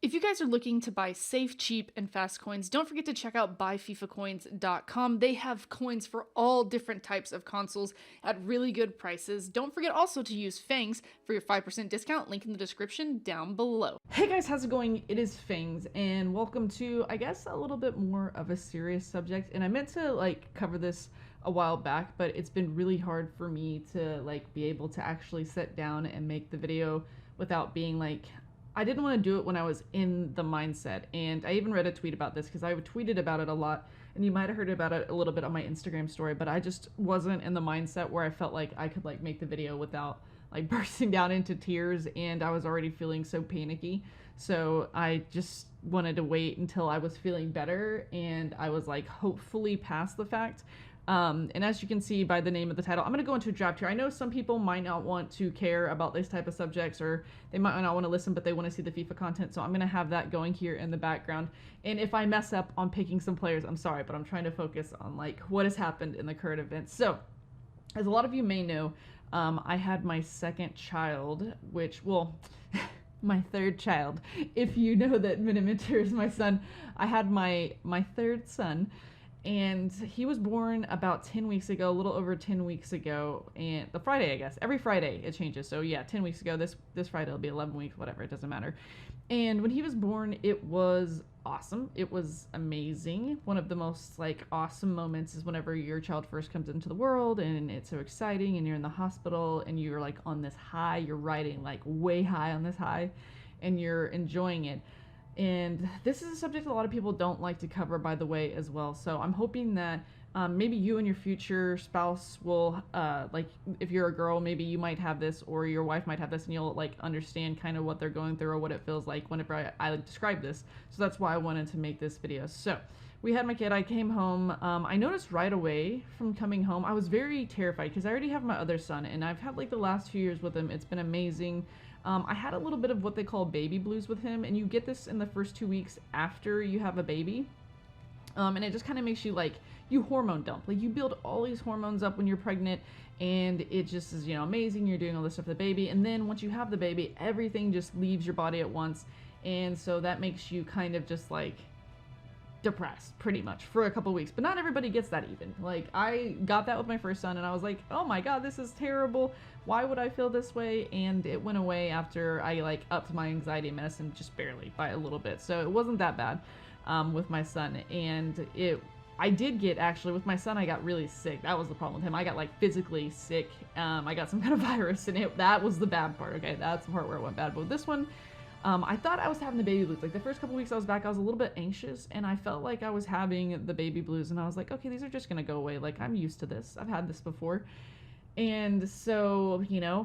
If you guys are looking to buy safe, cheap, and fast coins, don't forget to check out buyfifacoins.com. They have coins for all different types of consoles at really good prices. Don't forget also to use Fangs for your 5% discount, link in the description down below. Hey guys, how's it going? It is Fangs, and welcome to, I guess, a little bit more of a serious subject. And I meant to cover this a while back, but it's been really hard for me to be able to actually sit down and make the video without being I didn't want to do it when I was in the mindset. And I even read a tweet about this because I tweeted about it a lot, and you might have heard about it a little bit on my Instagram story, but I just wasn't in the mindset where I felt like I could make the video without bursting down into tears, and I was already feeling so panicky. So I just wanted to wait until I was feeling better, and I was hopefully past the fact. And as you can see by the name of the title, I'm going to go into a draft here. I know some people might not want to care about this type of subjects, or they might not want to listen, but they want to see the FIFA content. So I'm going to have that going here in the background. And if I mess up on picking some players, I'm sorry, but I'm trying to focus on what has happened in the current events. So as a lot of you may know, I had my second child, my third child. If you know that Miniminter is my son, I had my third son. And he was born about 10 weeks ago, a little over 10 weeks ago, and the Friday, I guess. Every Friday it changes. So yeah, 10 weeks ago, this Friday will be 11 weeks, whatever, it doesn't matter. And when he was born, it was awesome. It was amazing. One of the most awesome moments is whenever your child first comes into the world, and it's so exciting, and you're in the hospital, and you're on this high, you're riding way high on this high, and you're enjoying it. And this is a subject a lot of people don't like to cover, by the way, as well. So I'm hoping that maybe you and your future spouse will, if you're a girl, maybe you might have this, or your wife might have this, and you'll understand kind of what they're going through or what it feels like whenever I describe this. So that's why I wanted to make this video. So we had my kid. I came home. I noticed right away from coming home, I was very terrified because I already have my other son, and I've had the last few years with him. It's been amazing. I had a little bit of what they call baby blues with him, and you get this in the first 2 weeks after you have a baby. And it just kind of makes you you hormone dump. You build all these hormones up when you're pregnant, and it just is, amazing. You're doing all this stuff for the baby, and then once you have the baby, everything just leaves your body at once, and so that makes you kind of just depressed pretty much for a couple weeks. But not everybody gets that even. I got that with my first son, and I was like, oh my god, this is terrible. Why would I feel this way? And it went away after I upped my anxiety medicine just barely by a little bit. So it wasn't that bad with my son. And I did get, actually, with my son, I got really sick. That was the problem with him. I got physically sick. I got some kind of virus, and that was the bad part. Okay, that's the part where it went bad. But with this one, I thought I was having the baby blues. The first couple weeks I was back, I was a little bit anxious, and I felt like I was having the baby blues, and I was like, okay, these are just gonna go away. I'm used to this. I've had this before. And so,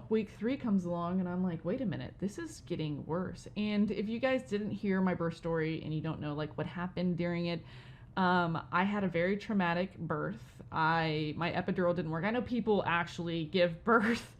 week 3 comes along, and I'm like, wait a minute, this is getting worse. And if you guys didn't hear my birth story and you don't know what happened during it, I had a very traumatic birth. My epidural didn't work. I know people actually give birth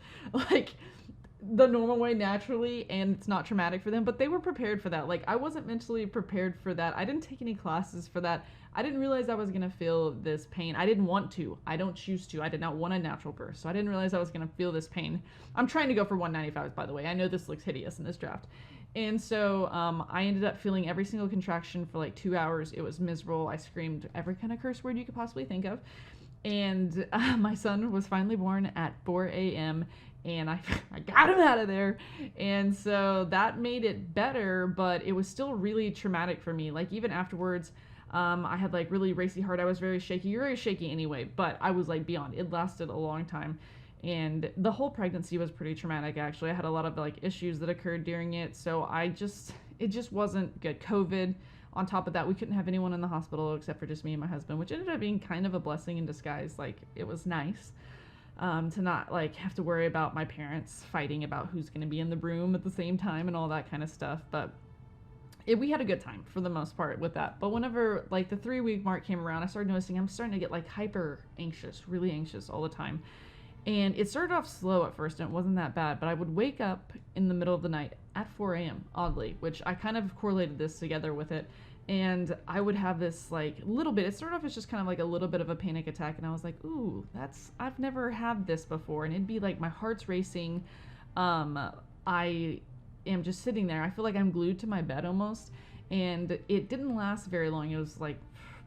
the normal way naturally, and it's not traumatic for them, but they were prepared for that. I wasn't mentally prepared for that. I didn't take any classes for that. I didn't realize I was gonna feel this pain. I didn't want to. I don't choose to. I did not want a natural birth, so I didn't realize I was gonna feel this pain. I'm trying to go for 195, by the way. I know this looks hideous in this draft. And so I ended up feeling every single contraction for 2 hours. It was miserable. I screamed every kind of curse word you could possibly think of. And my son was finally born at 4 a.m., and I got him out of there. And so that made it better, but it was still really traumatic for me. Even afterwards, I had really racy heart. I was very shaky. You're very shaky anyway, but I was beyond. It lasted a long time. And the whole pregnancy was pretty traumatic, actually. I had a lot of issues that occurred during it. So it just wasn't good. COVID. On top of that, we couldn't have anyone in the hospital except for just me and my husband, which ended up being kind of a blessing in disguise. It was nice. To not have to worry about my parents fighting about who's going to be in the room at the same time and all that kind of stuff. But we had a good time for the most part with that. But whenever the 3-week mark came around, I started noticing I'm starting to get hyper anxious, really anxious all the time. And it started off slow at first, and it wasn't that bad, but I would wake up in the middle of the night at 4 a.m., oddly, which I kind of correlated this together with it. And I would have this little bit, it started off as just kind of a little bit of a panic attack, and I was like, ooh, I've never had this before. And it'd be my heart's racing. I am just sitting there. I feel like I'm glued to my bed almost. And it didn't last very long. It was like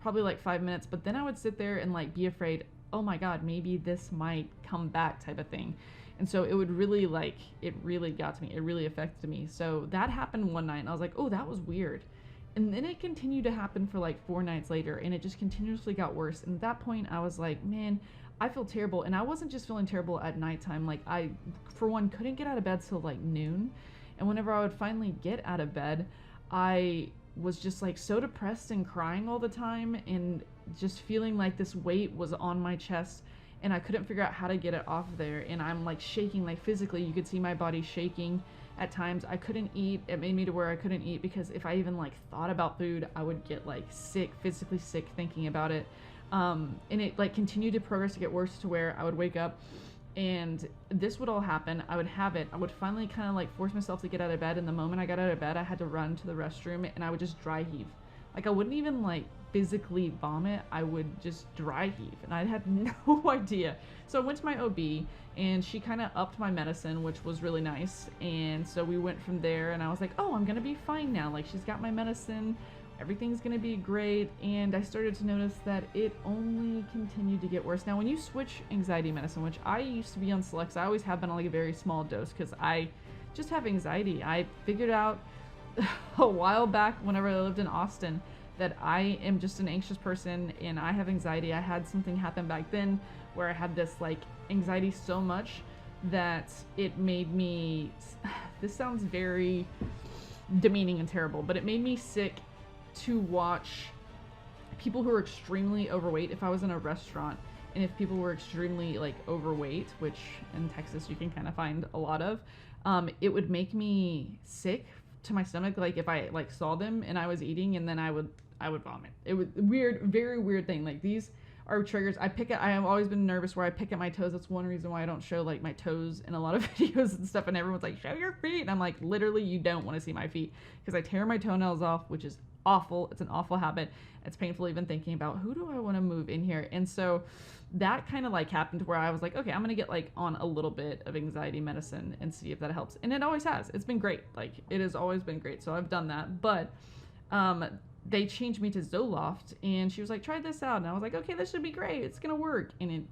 probably like 5 minutes, but then I would sit there and like be afraid, oh my God, maybe this might come back type of thing. And so it would really like, it really got to me. It really affected me. So that happened one night and I was like, oh, that was weird. And then it continued to happen for like 4 nights later, and it just continuously got worse. And at that point I was like, man, I feel terrible. And I wasn't just feeling terrible at nighttime. Like I, for one, couldn't get out of bed till like noon. And whenever I would finally get out of bed, I was just like so depressed and crying all the time and just feeling like this weight was on my chest and I couldn't figure out how to get it off there. And I'm like shaking, like physically you could see my body shaking at times. I couldn't eat. It made me to where I couldn't eat because if I even like thought about food, I would get like sick, physically sick thinking about it. And it like continued to progress to get worse to where I would wake up and this would all happen. I would have it. I would finally kind of like force myself to get out of bed. And the moment I got out of bed, I had to run to the restroom and I would just dry heave. Like I wouldn't even like physically vomit. I would just dry heave and I had no idea. So I went to my OB and she kind of upped my medicine, which was really nice. And so we went from there and I was like, oh, I'm going to be fine now. Like she's got my medicine. Everything's going to be great. And I started to notice that it only continued to get worse. Now, when you switch anxiety medicine, which I used to be on Selects, I always have been on like a very small dose because I just have anxiety. I figured out a while back whenever I lived in Austin that I am just an anxious person and I have anxiety. I had something happen back then where I had this like anxiety so much that it made me, this sounds very demeaning and terrible, but it made me sick to watch people who are extremely overweight. If I was in a restaurant and if people were extremely like overweight, which in Texas you can kind of find a lot of, it would make me sick to my stomach. Like if I like saw them and I was eating and then I would vomit. It was weird, very weird thing. Like these are triggers. I have always been nervous where I pick at my toes. That's one reason why I don't show like my toes in a lot of videos and stuff. And everyone's like, show your feet. And I'm like, literally, you don't want to see my feet because I tear my toenails off, which is awful. It's an awful habit. It's painful even thinking about who do I want to move in here. And so that kind of like happened where I was like, okay, I'm going to get like on a little bit of anxiety medicine and see if that helps. And it always has. It's been great. Like it has always been great. So I've done that. But they changed me to Zoloft and she was like, try this out. And I was like, okay, this should be great. It's going to work. And it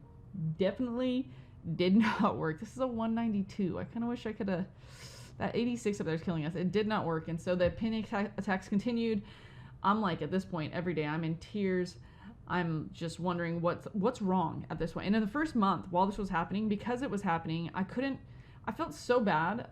definitely did not work. This is a 192. I kind of wish I could have, that 86 up there is killing us. It did not work. And so the panic attacks continued. I'm like, at this point, every day I'm in tears. I'm just wondering what's wrong at this point. And in the first month while this was happening, because it was happening, I felt so bad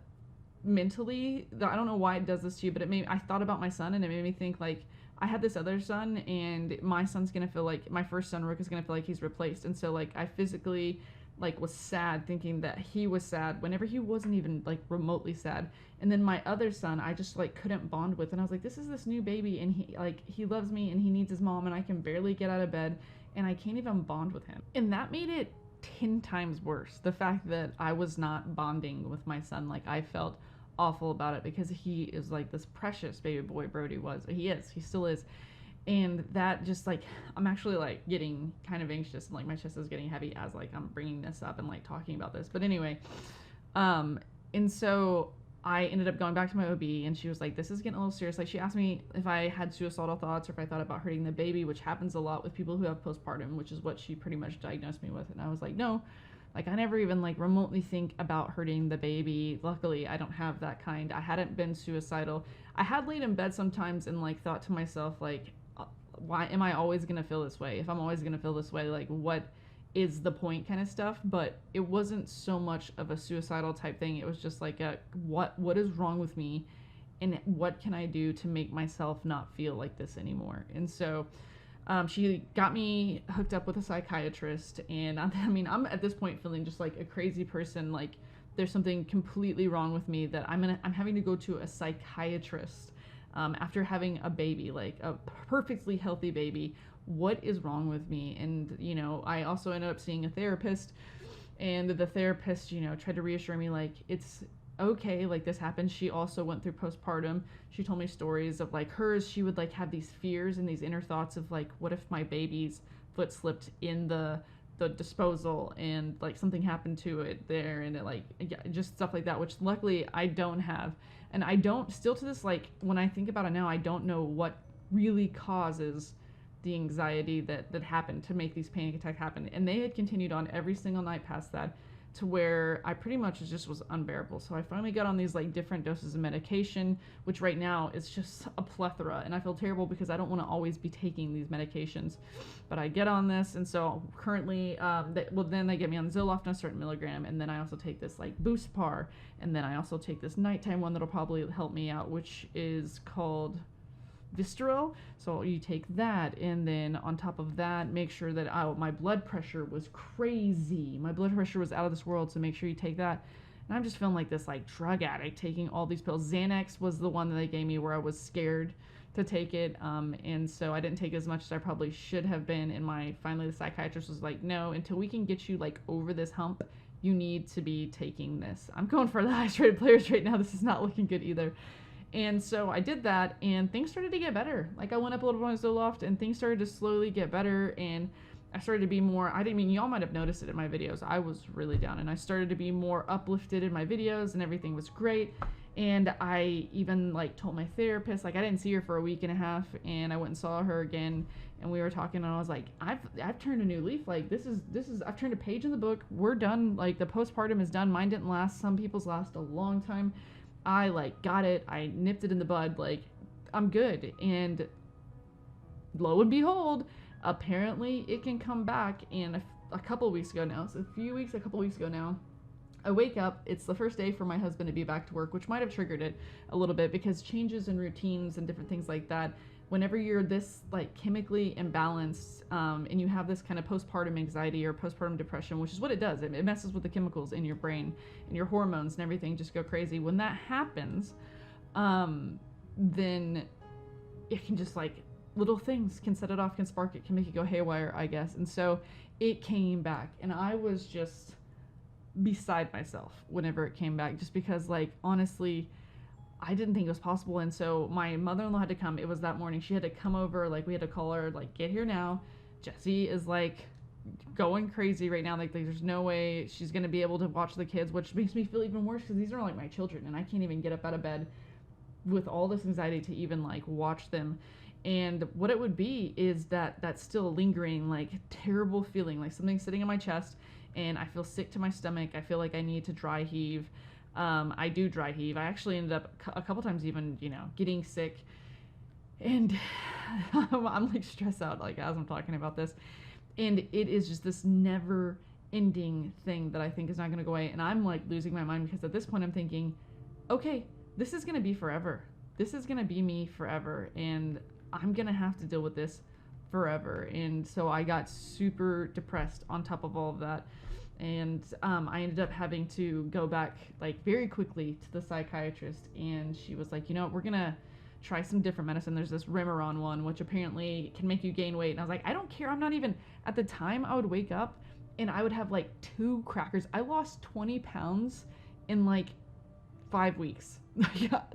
mentally. I don't know why it does this to you, but I thought about my son and it made me think like, I had this other son and my son's gonna feel like, my first son Rook is gonna feel like he's replaced. And so like I physically like was sad thinking that he was sad whenever he wasn't even like remotely sad. And then my other son I just like couldn't bond with, and I was like, this is this new baby and he loves me and he needs his mom and I can barely get out of bed and I can't even bond with him. And that made it 10 times worse, the fact that I was not bonding with my son. Like I felt awful about it because he is like this precious baby boy. Brody was, he still is. And that just like, I'm actually like getting kind of anxious and like my chest is getting heavy as like I'm bringing this up and like talking about this. But anyway, and so I ended up going back to my OB and she was like, this is getting a little serious. Like she asked me if I had suicidal thoughts or if I thought about hurting the baby, which happens a lot with people who have postpartum, which is what she pretty much diagnosed me with. And I was like, no, like I never even like remotely think about hurting the baby. Luckily, I don't have that kind. I hadn't been suicidal. I had laid in bed sometimes and like thought to myself, like, why am I always going to feel this way? If I'm always going to feel this way, like what is the point kind of stuff? But it wasn't so much of a suicidal type thing. It was just like what is wrong with me and what can I do to make myself not feel like this anymore? And so she got me hooked up with a psychiatrist, and I mean, I'm at this point feeling just like a crazy person. Like there's something completely wrong with me that I'm having to go to a psychiatrist after having a baby, like a perfectly healthy baby. What is wrong with me? And you know, I also ended up seeing a therapist, and the therapist, you know, tried to reassure me like it's okay, like this happens. She also went through postpartum. She told me stories of like hers. She would like have these fears and these inner thoughts of like, what if my baby's foot slipped in the the disposal, and like something happened to it there, and it like, yeah, just stuff like that, which luckily I don't have. And I don't, still to this, like when I think about it now, I don't know what really causes the anxiety that happened to make these panic attacks happen. And they had continued on every single night past that, to where I pretty much just was unbearable. So I finally got on these like different doses of medication, which right now is just a plethora. And I feel terrible because I don't want to always be taking these medications, but I get on this. And so currently, then they get me on Zoloft on a certain milligram. And then I also take this like Boost Par. And then I also take this nighttime one that'll probably help me out, which is called Visceral. So you take that, and then on top of that, make sure that my blood pressure was crazy. My blood pressure was out of this world, so make sure you take that. And I'm just feeling like this like drug addict taking all these pills. Xanax was the one that they gave me where I was scared to take it, and so I didn't take as much as I probably should have been. And finally the psychiatrist was like, no, until we can get you like over this hump, you need to be taking this. I'm going for the highest rated players right now. This is not looking good either. And so I did that, and things started to get better. Like I went up a little bit on Zoloft, and things started to slowly get better, and I started to be more, y'all might have noticed it in my videos. I was really down, and I started to be more uplifted in my videos, and everything was great. And I even like told my therapist, like I didn't see her for a week and a half, and I went and saw her again, and we were talking, and I was like, I've turned a new leaf. Like this is I've turned a page in the book. We're done. Like the postpartum is done. Mine didn't last. Some people's last a long time. I like got it. I nipped it in the bud. Like I'm good. And lo and behold, apparently it can come back. And a couple weeks ago now, so a couple weeks ago now, I wake up. It's the first day for my husband to be back to work, which might have triggered it a little bit, because changes in routines and different things like that, whenever you're this like chemically imbalanced, and you have this kind of postpartum anxiety or postpartum depression, which is what it does. It messes with the chemicals in your brain, and your hormones and everything just go crazy. When that happens, then it can just like little things can set it off, can spark it, can make it go haywire, I guess. And so it came back, and I was just beside myself whenever it came back, just because like honestly I didn't think it was possible. And so my mother-in-law had to come. It was that morning. She had to come over. Like we had to call her, like, get here now. Jesse is like going crazy right now. Like there's no way she's going to be able to watch the kids, which makes me feel even worse because these are like my children, and I can't even get up out of bed with all this anxiety to even like watch them. And what it would be is that still lingering, like terrible feeling, like something sitting in my chest, and I feel sick to my stomach. I feel like I need to dry heave. I do dry heave. I actually ended up a couple times even, getting sick, and I'm like stressed out, like as I'm talking about this, and it is just this never ending thing that I think is not going to go away. And I'm like losing my mind, because at this point I'm thinking, okay, this is going to be forever. This is going to be me forever, and I'm going to have to deal with this forever. And so I got super depressed on top of all of that. And I ended up having to go back like very quickly to the psychiatrist, and she was like, we're gonna try some different medicine. There's this Remeron one, which apparently can make you gain weight. And I was like, I don't care. I'm not even, at the time I would wake up and I would have like 2 crackers. I lost 20 pounds in like 5 weeks.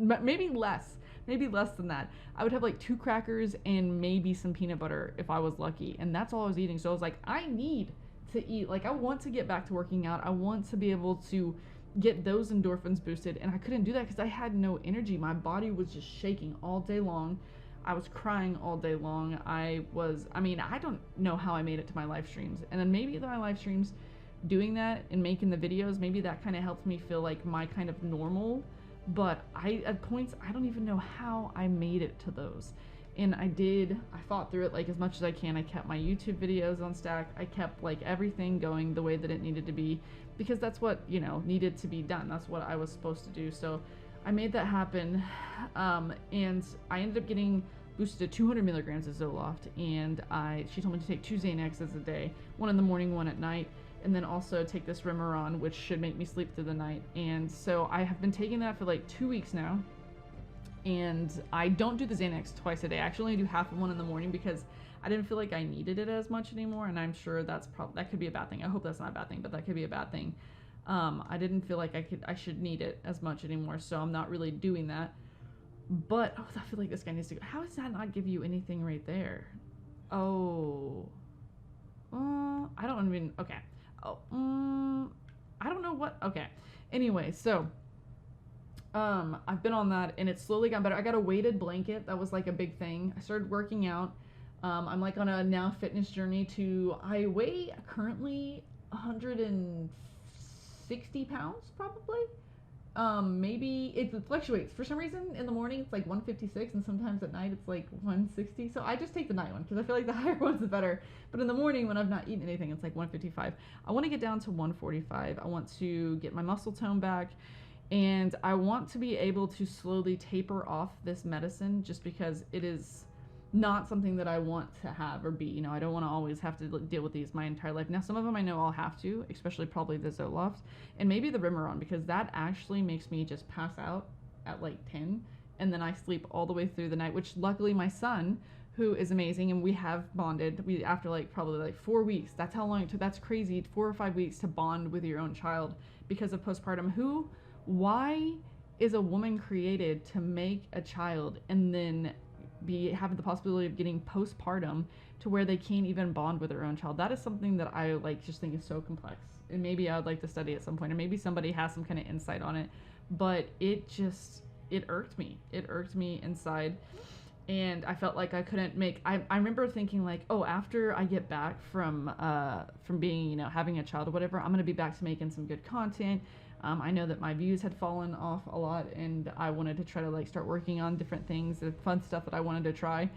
maybe less than that. I would have like 2 crackers and maybe some peanut butter if I was lucky, and that's all I was eating. So I was like, I need to eat. Like I want to get back to working out. I want to be able to get those endorphins boosted, and I couldn't do that because I had no energy. My body was just shaking all day long. I was crying all day long. I don't know how I made it to my live streams, and then maybe my live streams, doing that and making the videos, maybe that kind of helped me feel like my kind of normal. But at points I don't even know how I made it to those. And I fought through it like as much as I can. I kept my YouTube videos on stack. I kept like everything going the way that it needed to be, because that's what, needed to be done. That's what I was supposed to do. So I made that happen. And I ended up getting boosted to 200 milligrams of Zoloft. And she told me to take 2 Xanaxes a day, one in the morning, one at night. And then also take this Remeron, which should make me sleep through the night. And so I have been taking that for like 2 weeks now. And I don't do the Xanax twice a day. I actually only do half of one in the morning because I didn't feel like I needed it as much anymore. And I'm sure that could be a bad thing. I hope that's not a bad thing, but that could be a bad thing. I didn't feel like I should need it as much anymore, so I'm not really doing that. But I feel like this guy needs to go. How does that not give you anything right there? Oh, I don't even, okay. Oh, I don't know what, okay. Anyway, so, I've been on that and it's slowly gotten better. I got a weighted blanket. That was like a big thing. I started working out. I'm like on a now fitness journey I weigh currently 160 pounds probably. Maybe it fluctuates. For some reason, in the morning it's like 156, and sometimes at night it's like 160. So I just take the night one because I feel like the higher one's better. But in the morning, when I've not eaten anything, it's like 155. I want to get down to 145. I want to get my muscle tone back, and I want to be able to slowly taper off this medicine just because it is not something that I want to have or be. You know, I don't want to always have to deal with these my entire life. Now, some of them I know I'll have to, especially probably the Zoloft and maybe the Rimeron, because that actually makes me just pass out at like 10 and then I sleep all the way through the night, which luckily my son, who is amazing, and we have bonded. We after like probably like 4 weeks. That's how long it took. That's crazy. 4 or 5 weeks to bond with your own child because of postpartum. Why is a woman created to make a child and then have the possibility of getting postpartum to where they can't even bond with their own child? That is something that I like just think is so complex, and maybe I would like to study at some point, and maybe somebody has some kind of insight on it. But it irked me inside, and I felt like I couldn't make. I remember thinking like, oh, after I get back from being, you know, having a child or whatever, I'm gonna be back to making some good content. I know that my views had fallen off a lot, and I wanted to try to like start working on different things, the fun stuff that I wanted to try,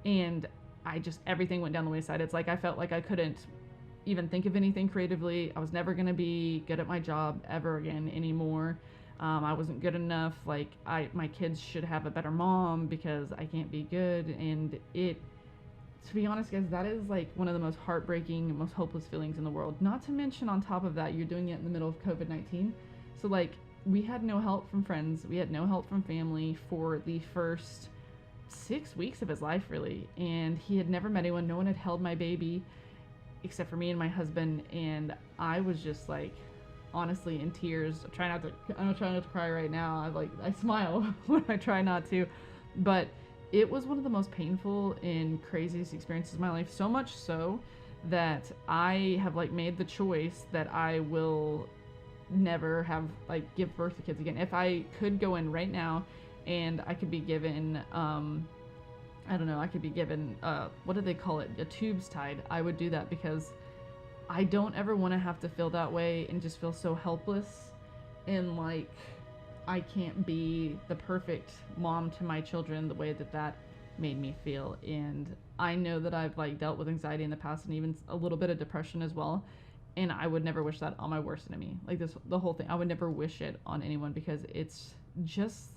and everything went down the wayside. It's like I felt like I couldn't even think of anything creatively. I was never gonna be good at my job ever again anymore. I wasn't good enough. Like my kids should have a better mom because I can't be good, and to be honest, guys, that is like one of the most heartbreaking, most hopeless feelings in the world. Not to mention, on top of that, you're doing it in the middle of COVID-19. So, like, we had no help from friends. We had no help from family for the first 6 weeks of his life, really. And he had never met anyone. No one had held my baby except for me and my husband. And I was just, like, honestly in tears. I'm trying not to cry right now. I smile when I try not to. But it was one of the most painful and craziest experiences of my life, so much so that I have like made the choice that I will never have give birth to kids again. If I could go in right now and I could be given I don't know, I could be given what do they call it, a tubes tied, I would do that, because I don't ever want to have to feel that way and just feel so helpless and like I can't be the perfect mom to my children the way that made me feel. And I know that I've dealt with anxiety in the past and even a little bit of depression as well. And I would never wish that on my worst enemy. The whole thing, I would never wish it on anyone because it's just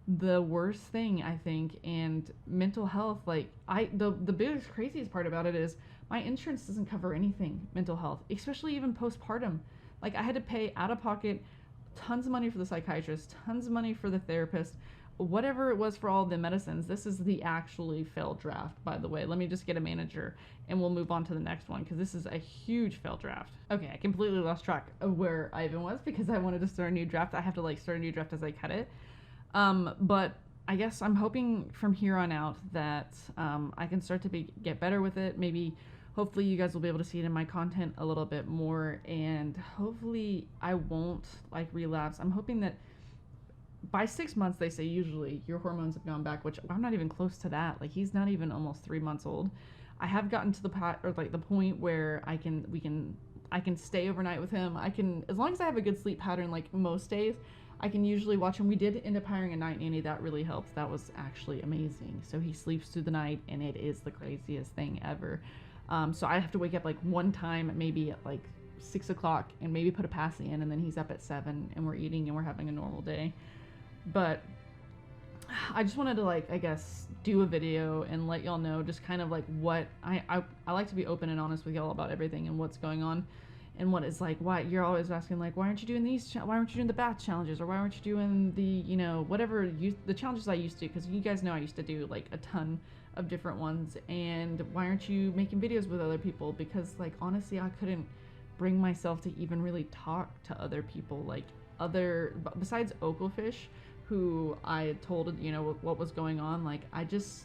the worst thing, I think. And mental health, the biggest, craziest part about it is my insurance doesn't cover anything mental health, especially even postpartum. I had to pay out of pocket tons of money for the psychiatrist, tons of money for the therapist, whatever it was for all the medicines. This is the actually failed draft, by the way. Let me just get a manager and we'll move on to the next one because this is a huge failed draft. Okay, I completely lost track of where I even was because I wanted to start a new draft. I have to start a new draft as I cut it. But I guess I'm hoping from here on out that I can start to get better with it. Maybe hopefully you guys will be able to see it in my content a little bit more, and hopefully I won't relapse. I'm hoping that by 6 months, they say usually your hormones have gone back, which I'm not even close to that. He's not even almost 3 months old. I have gotten to the point where I can stay overnight with him. I can, as long as I have a good sleep pattern, most days, I can usually watch him. We did end up hiring a night nanny. That really helped. That was actually amazing. So he sleeps through the night, and it is the craziest thing ever. So I have to wake up one time, maybe at 6 o'clock, and maybe put a passy in, and then he's up at 7, and we're eating and we're having a normal day. But I just wanted to I guess do a video and let y'all know just kind of what I like to be open and honest with y'all about everything and what's going on and what is why you're always asking why aren't you doing these why aren't you doing the bath challenges, or why aren't you doing the whatever the challenges I used to, because you guys know I used to do a ton of different ones, and why aren't you making videos with other people? Because honestly I couldn't bring myself to even really talk to other people besides Oaklefish, who I told what was going on. I just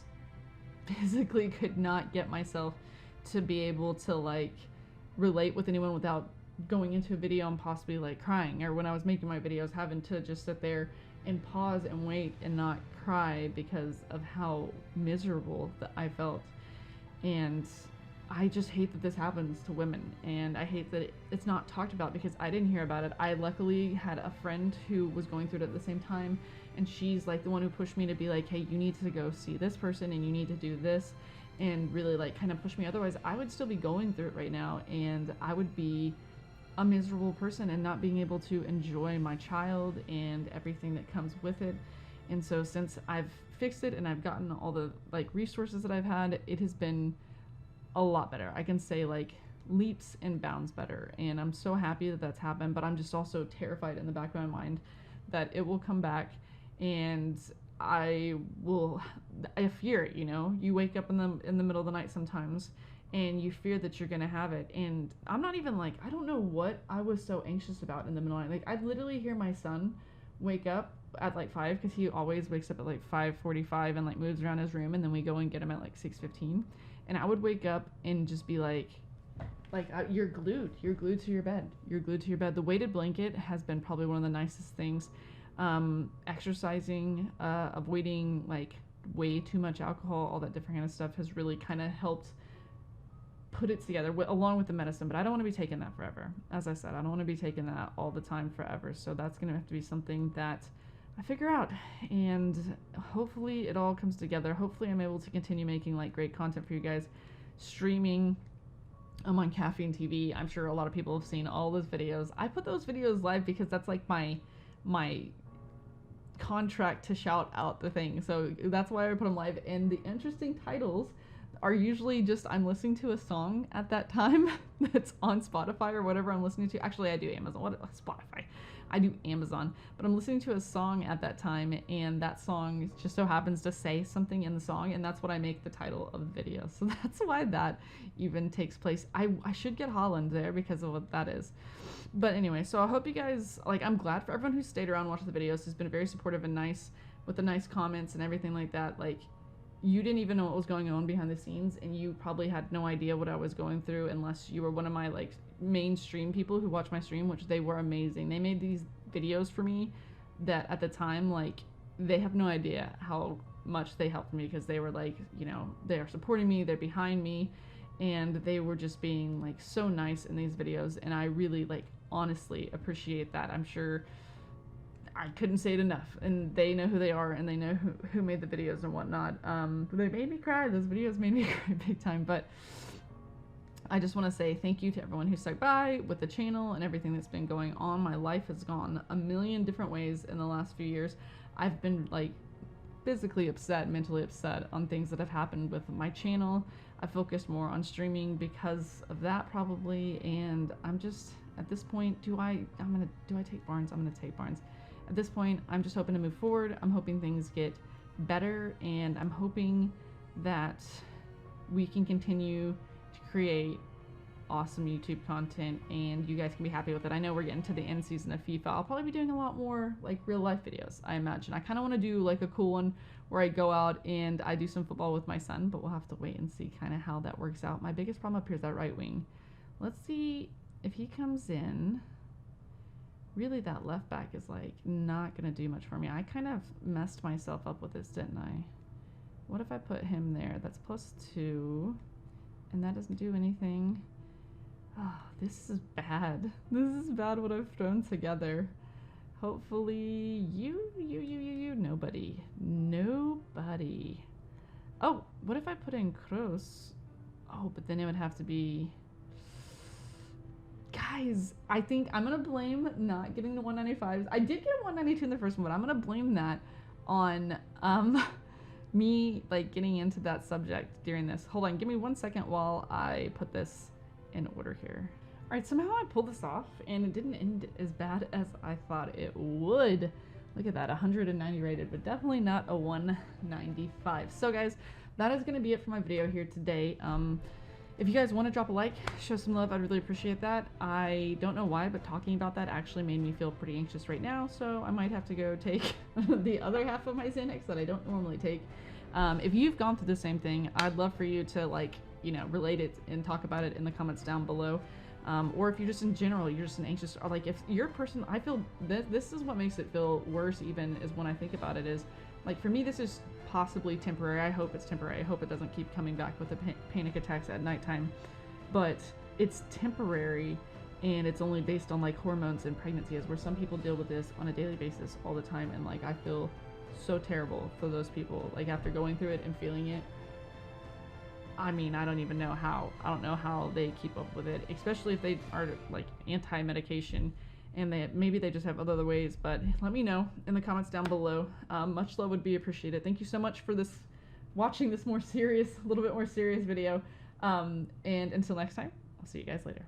physically could not get myself to be able to like relate with anyone without going into a video and possibly like crying, or when I was making my videos having to just sit there and pause and wait and not cry because of how miserable that I felt. And I just hate that this happens to women, and I hate that it's not talked about because I didn't hear about it. I luckily had a friend who was going through it at the same time, and she's like the one who pushed me to be like, hey, you need to go see this person and you need to do this, and really like kind of push me. Otherwise I would still be going through it right now, and I would be a miserable person and not being able to enjoy my child and everything that comes with it. And so since I've fixed it and I've gotten all the like resources that I've had, it has been a lot better. I can say like leaps and bounds better, and I'm so happy that that's happened. But I'm just also terrified in the back of my mind that it will come back, and I fear it. You know, you wake up in the middle of the night sometimes and you fear that you're gonna have it. And I'm not even like, I don't know what I was so anxious about in the middle of the night. Like I'd literally hear my son wake up at like 5, because he always wakes up at like 5:45 and like moves around his room, and then we go and get him at like 6:15. And I would wake up and just be like you're glued to your bed. You're glued to your bed. The weighted blanket has been probably one of the nicest things. Exercising, avoiding like way too much alcohol, all that different kind of stuff has really kind of helped put it together along with the medicine. But I don't want to be taking that forever. As I said, I don't want to be taking that all the time forever. So that's going to have to be something that I figure out, and hopefully it all comes together. Hopefully I'm able to continue making like great content for you guys. Streaming, I'm on Caffeine TV. I'm sure a lot of people have seen all those videos. I put those videos live because that's like my contract to shout out the thing. So that's why I put them live. And the interesting titles are usually just I'm listening to a song at that time that's on Spotify or whatever I'm listening to. Actually, I do Amazon. What Spotify? I do Amazon, but I'm listening to a song at that time, and that song just so happens to say something in the song, and that's what I make the title of the video. So that's why that even takes place. I should get Holland there because of what that is. But anyway, so I hope you guys, like, I'm glad for everyone who stayed around watching the videos. Has been very supportive and nice with the nice comments and everything like that. Like, you didn't even know what was going on behind the scenes, and you probably had no idea what I was going through unless you were one of my like mainstream people who watch my stream, which they were amazing. They made these videos for me that at the time, like, they have no idea how much they helped me, because they were like, you know, they are supporting me, they're behind me, and they were just being like so nice in these videos, and I really like honestly appreciate that. I'm sure I couldn't say it enough, and they know who they are, and they know who made the videos and whatnot. They made me cry. Those videos made me cry big time. But I just want to say thank you to everyone who stuck by with the channel and everything that's been going on. My life has gone a million different ways in the last few years. I've been like physically upset, mentally upset on things that have happened with my channel. I focused more on streaming because of that probably, and I'm just at this point, do I take Barnes? I'm gonna take Barnes. At this point, I'm just hoping to move forward. I'm hoping things get better, and I'm hoping that we can continue to create awesome YouTube content and you guys can be happy with it. I know we're getting to the end season of FIFA. I'll probably be doing a lot more like real life videos, I imagine. I kind of want to do like a cool one where I go out and I do some football with my son, but we'll have to wait and see kind of how that works out. My biggest problem up here is that right wing. Let's see if he comes in. Really, that left back is like not gonna do much for me. I kind of messed myself up with this, didn't I? What if I put him there? That's +2, and that doesn't do anything. Oh, this is bad. This is bad what I've thrown together. Hopefully nobody. Oh, what if I put in Kroos? Oh, but then it would have to be... Guys, I think I'm gonna blame not getting the 195s. I did get 192 in the first one, but I'm gonna blame that on me like getting into that subject during this. Hold on, give me 1 second while I put this in order here. All right, somehow I pulled this off and it didn't end as bad as I thought it would. Look at that, 190 rated, but definitely not a 195. So guys, that is gonna be it for my video here today. If you guys want to drop a like, show some love, I'd really appreciate that. I don't know why, but talking about that actually made me feel pretty anxious right now, so I might have to go take the other half of my Xanax that I don't normally take. If you've gone through the same thing, I'd love for you to like relate it and talk about it in the comments down below. Or if you're just in general, you're just an anxious, or like if you're a person, I feel this is what makes it feel worse even is when I think about it is, like for me, this is possibly temporary. I hope it's temporary. I hope it doesn't keep coming back with the panic attacks at nighttime, but it's temporary and it's only based on like hormones and pregnancy, as where some people deal with this on a daily basis all the time. And like, I feel so terrible for those people, like after going through it and feeling it. I mean, I don't even know how. I don't know how they keep up with it, especially if they are like anti-medication and maybe they just have other ways. But let me know in the comments down below. Much love would be appreciated. Thank you so much for watching this a little bit more serious video. And until next time, I'll see you guys later.